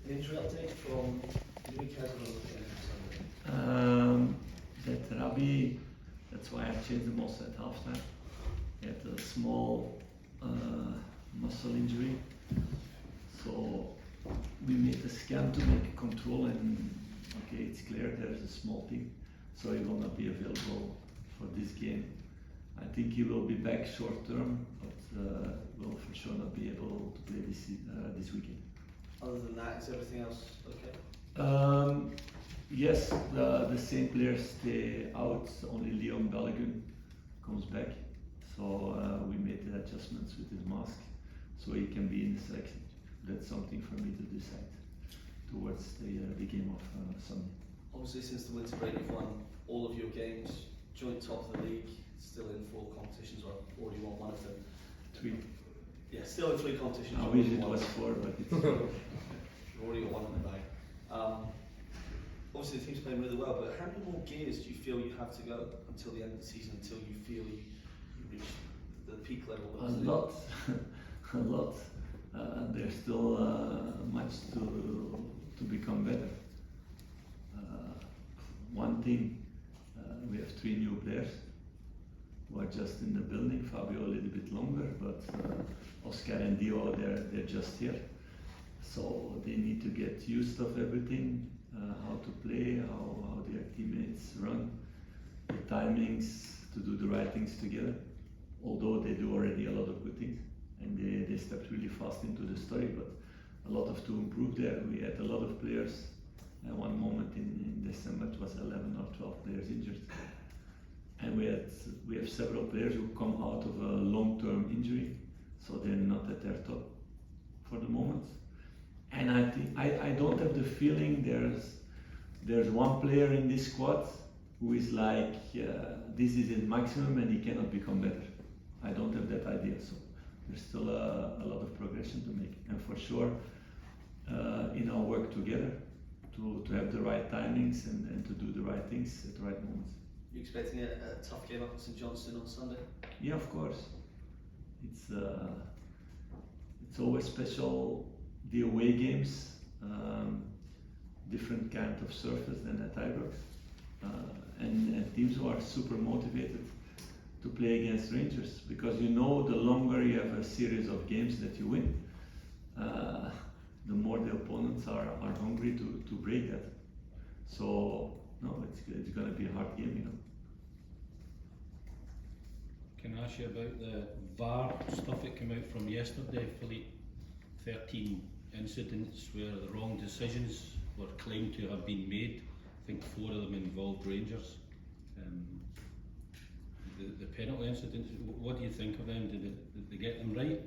An injury update from the week has on That Rabi, that's why I changed him also at halftime. He had a small muscle injury, so we made a scan to make control, and okay, it's clear there's a small thing, so he will not be available for this game. I think he will be back short term, but will for sure not be able to play this weekend. Other than that, is everything else okay? Yes, the same players stay out, only Leon Balogun comes back. So we made the adjustments with his mask, so he can be in the selection. That's something for me to decide towards the game of Sunday. Obviously, since the winter break, you've won all of your games, joint top of the league, still in 4 competitions, or already won one of them. 3. Yeah, still in 3 competitions. I wish it was 4, but it's 3. You've already got one in the bag. Obviously, the team's playing really well, but how many more gears do you feel you have to go until the end of the season, until you feel you reach the peak level? A lot, a lot. There's still much to become better. One thing, we have 3 new players who are just in the building. Fabio a little bit longer, but Oscar and Dio, they're just here. So they need to get used of everything, how to play, how their teammates run, the timings, to do the right things together. Although they do already a lot of good things, and they stepped really fast into the story, but a lot of to improve there. We had a lot of players. At one moment in December, it was 11 or 12 players injured. And we have several players who come out of a long-term injury, so they're not at their top for the moment. And I think I don't have the feeling there's one player in this squad who is like this is his maximum and he cannot become better. I don't have that idea. So there's still a lot of progression to make, and for sure in our work together to have the right timings and to do the right things at the right moments. You expecting a tough game up at St Johnstone on Sunday? Yeah, of course. It's always special. The away games, different kind of surface than at Ibrox, and teams who are super motivated to play against Rangers, because you know the longer you have a series of games that you win, the more the opponents are hungry to break that. So no, it's going to be a hard game, you know. Can I ask you about the VAR stuff that came out from yesterday, Philippe? 13 incidents where the wrong decisions were claimed to have been made. I think 4 of them involved Rangers. The penalty incidents, what do you think of them? Did they get them right?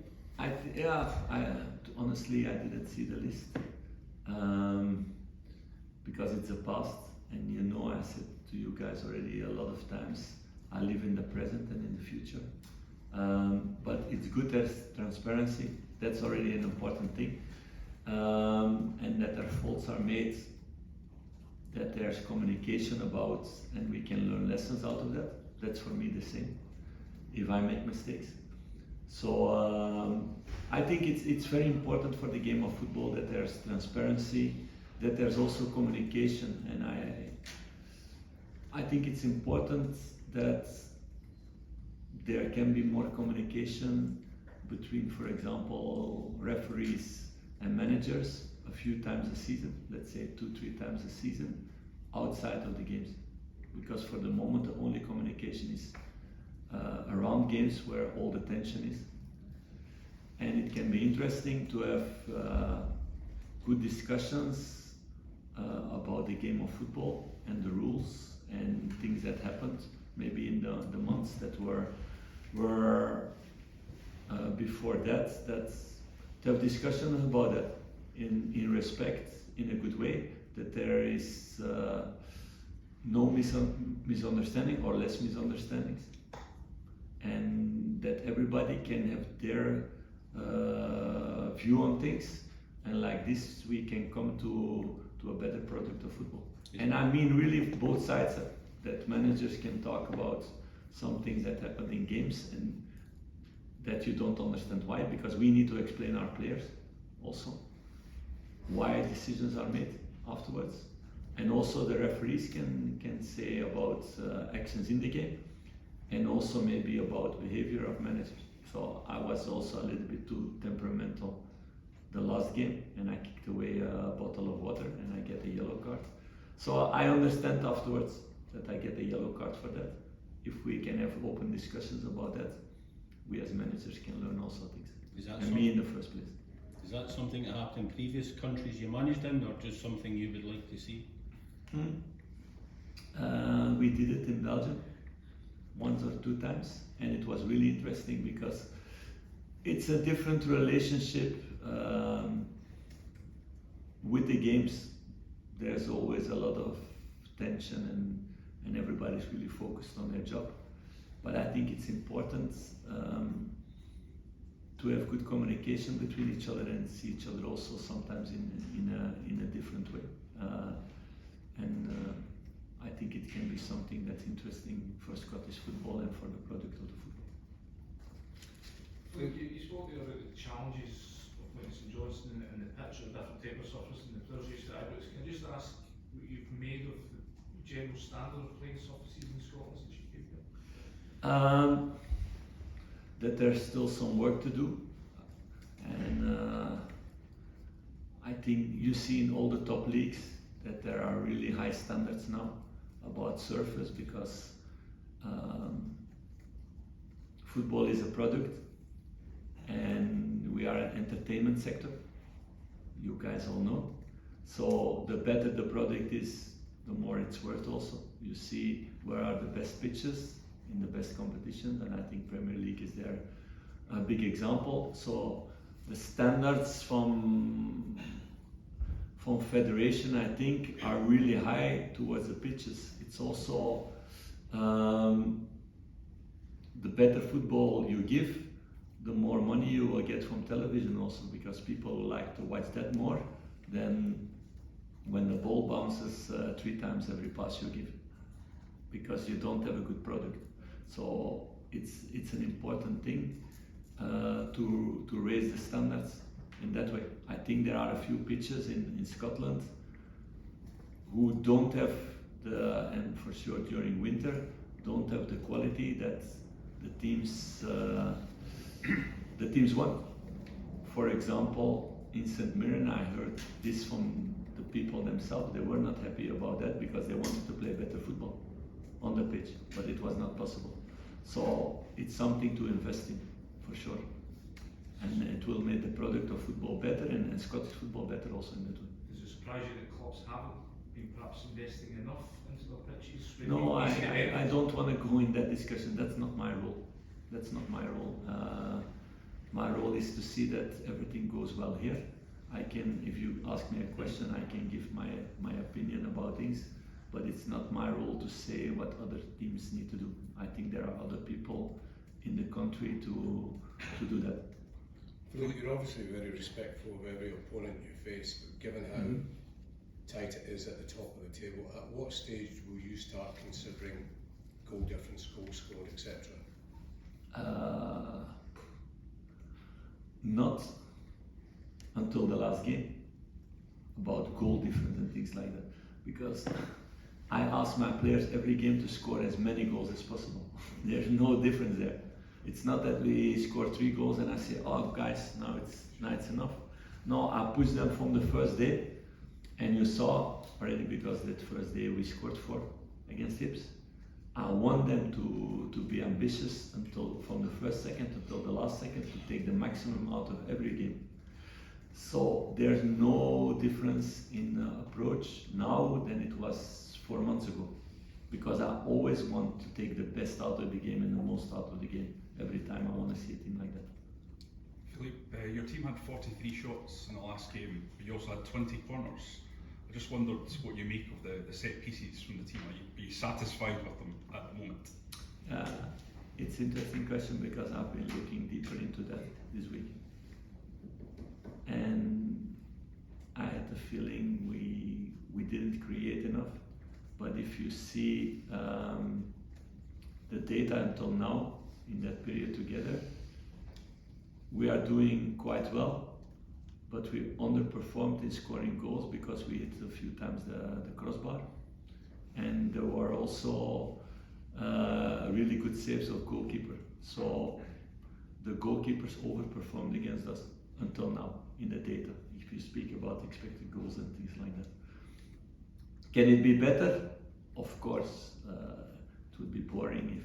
Honestly, I didn't see the list because it's a past, and you know, I said to you guys already a lot of times, I live in the present and in the future. But it's good there's transparency. That's already an important thing, and that their faults are made, that there's communication about, and we can learn lessons out of that. That's for me the same, if I make mistakes. So I think it's very important for the game of football that there's transparency, that there's also communication, and I think it's important that there can be more communication between, for example, referees and managers a few times a season, let's say 2-3 times a season, outside of the games. Because for the moment, the only communication is around games where all the tension is. And it can be interesting to have good discussions about the game of football and the rules and things that happened maybe in the months that were before that to have discussions about that in respect, in a good way, that there is no misunderstanding or less misunderstandings, and that everybody can have their view on things, and like this we can come to a better product of football. And I mean really both sides, that managers can talk about some things that happen in games and that you don't understand why, because we need to explain our players also. why decisions are made afterwards. And also the referees can say about actions in the game, and also maybe about behavior of managers. So I was also a little bit too temperamental the last game, and I kicked away a bottle of water and I get a yellow card. So I understand afterwards that I get a yellow card for that. If we can have open discussions about that, we as managers can learn also things. And me in the first place. Is that something that happened in previous countries you managed in, or just something you would like to see? We did it in Belgium once or two times, and it was really interesting because it's a different relationship with the games. There's always a lot of tension and everybody's really focused on their job. But I think it's important to have good communication between each other and see each other also sometimes in a different way. I think it can be something that's interesting for Scottish football and for the product of the football. You spoke there about the challenges of playing St Johnstone and the pitch or different type of surface and the players used to Ibrox. Can I just ask what you've made of the general standard of playing surfaces in Scotland since you came here? That there's still some work to do, and I think you see in all the top leagues that there are really high standards now about surface, because football is a product and we are an entertainment sector, you guys all know. So the better the product is, the more it's worth also. You see where are the best pitches in the best competitions, and I think Premier League is there a big example. So the standards from federation, I think, are really high towards the pitches. It's also the better football you give, the more money you will get from television also, because people like to watch that more than when the ball bounces 3 times every pass you give, because you don't have a good product. So it's an important thing to raise the standards in that way. I think there are a few pitches in Scotland who don't have and for sure during winter, don't have the quality that the teams want. For example, in St Mirren, I heard this from the people themselves. They were not happy about that because they wanted to play better football on the pitch, but it was not possible. So it's something to invest in, for sure. And it will make the product of football better and Scottish football better also in that way. Does it surprise you that clubs haven't been perhaps investing enough into their pitches? No, I don't want to go in that discussion. That's not my role. That's not my role. My role is to see that everything goes well here. I can, if you ask me a question, I can give my opinion about things, but it's not my role to say what other teams need to do. I think there are other people in the country to do that. Philippe, you're obviously very respectful of every opponent you face, but given how tight it is at the top of the table, at what stage will you start considering goal difference, goal scored, etc.? Not until the last game about goal difference and things like that, because I ask my players every game to score as many goals as possible. There's no difference there. It's not that we score 3 goals and I say, oh guys, now it's enough. No, I push them from the first day, and you saw already, because that first day we scored 4 against Hibs. I want them to be ambitious until from the first second until the last second, to take the maximum out of every game. So there's no difference in approach now than it was 4 months ago, because I always want to take the best out of the game and the most out of the game. Every time I want to see a team like that. Philippe, your team had 43 shots in the last game, but you also had 20 corners. I just wondered what you make of the set pieces from the team. Are you satisfied with them at the moment? It's an interesting question, because I've been looking deeper into that this week. And I had the feeling we didn't create enough. But if you see the data until now, in that period together, we are doing quite well. but we underperformed in scoring goals because we hit a few times the crossbar, and there were also really good saves of goalkeeper. So the goalkeepers overperformed against us until now in the data, if you speak about expected goals and things like that. Can it be better? Of course, it would be boring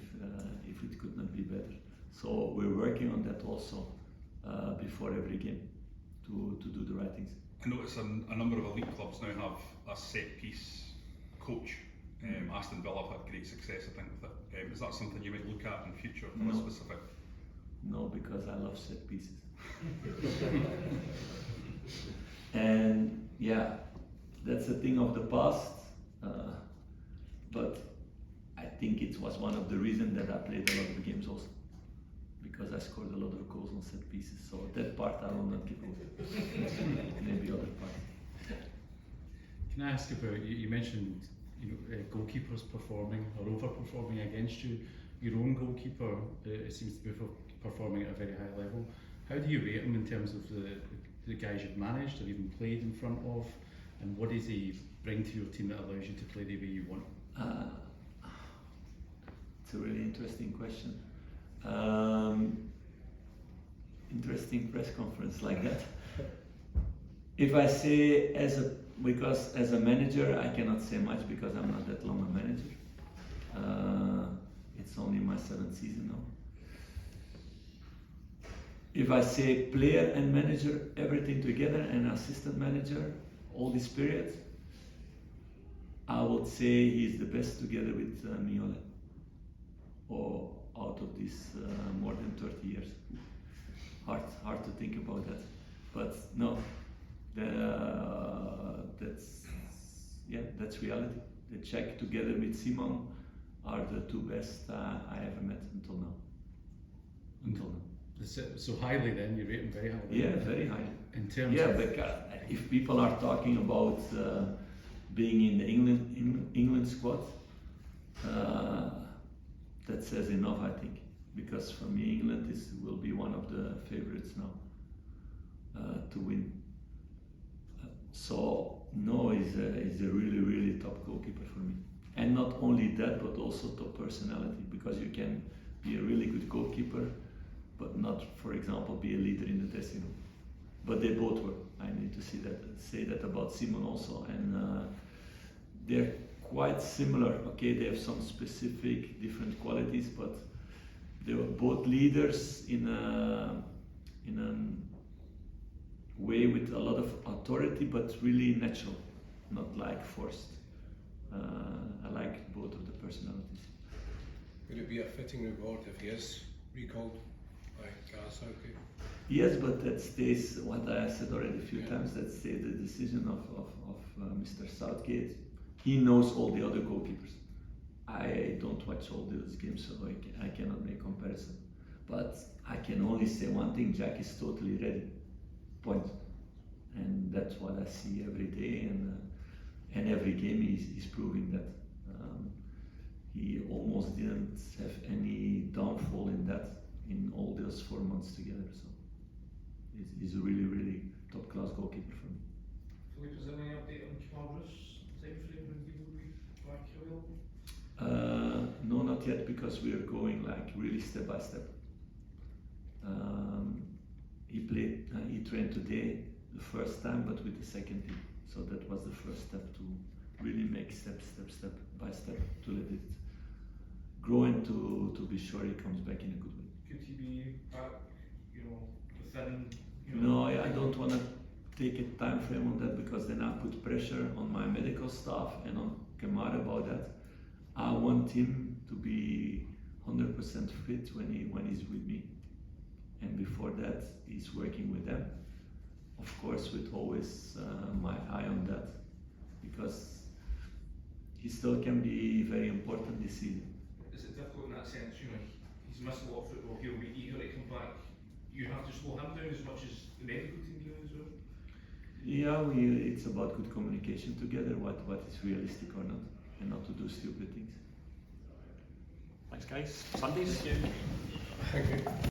if it could not be better. So we're working on that also before every game to do the right things. I notice a number of elite clubs now have a set piece coach. Aston Villa have had great success, I think, with it. Is that something you might look at in future for a specific? No, because I love set pieces. And yeah, that's a thing of the past. But I think it was one of the reasons that I played a lot of games also, because I scored a lot of goals on set pieces. So that part I will not give away. Maybe other part. Can I ask about, you mentioned goalkeepers performing or overperforming against you. Your own goalkeeper it seems to be performing at a very high level. How do you rate him in terms of the guys you've managed or even played in front of, and what does he bring to your team that allows you to play the way you want? It's a really interesting question. Interesting press conference like that. If I say because as a manager I cannot say much because I'm not that long a manager. It's only my 7th season now. If I say player and manager, everything together, and assistant manager, all this period, I would say he's the best together with Mignolet, or out of this more than 30 years. Hard to think about that, but no, that's reality. The Czech together with Simon are the 2 best I ever met until now. So highly then, you rate him very highly? Yeah, very highly. In terms yeah, of... but if people are talking about being in the England squad, that says enough, I think. Because for me, England will be one of the favourites now to win. So no, he's a really, really top goalkeeper for me. And not only that, but also top personality, because you can be a really good goalkeeper, but not, for example, be a leader in the dressing room. But they both were. I need to say that about Simon also, and they're quite similar. Okay, they have some specific different qualities, but they were both leaders in a way with a lot of authority, but really natural, not like forced. I like both of the personalities. Would it be a fitting reward if he is recalled by Gareth Southgate? Yes, but that stays, what I said already a few times, that stays the decision of Mr. Southgate. He knows all the other goalkeepers. I don't watch all those games, so I cannot make comparison. But I can only say one thing: Jack is totally ready. Point. And that's what I see every day, and every game he's proving that. He almost didn't have any downfall in that in all those 4 months together. So he's a really, really top class goalkeeper for me. Philippe, is there any update on Kemar Roofe's time frame when he will be back available? No, not yet, because we are going like really step by step. He trained today the first time, but with the second team. So that was the first step to really make step by step to let it grow and to be sure he comes back in a good way. Could he be back, within? No, I don't want to take a time frame on that, because then I put pressure on my medical staff and on Kemar about that. I want him to be 100% fit when he's with me, and before that he's working with them. Of course, with always my eye on that, because he still can be very important this season. Is it difficult in that sense? He's missed a lot of football. He'll be eager to come back. You have to slow him down as much as the medical team do as well. Yeah, it's about good communication together, what is realistic or not, and not to do stupid things. Thanks, guys. Sundays. Thank you.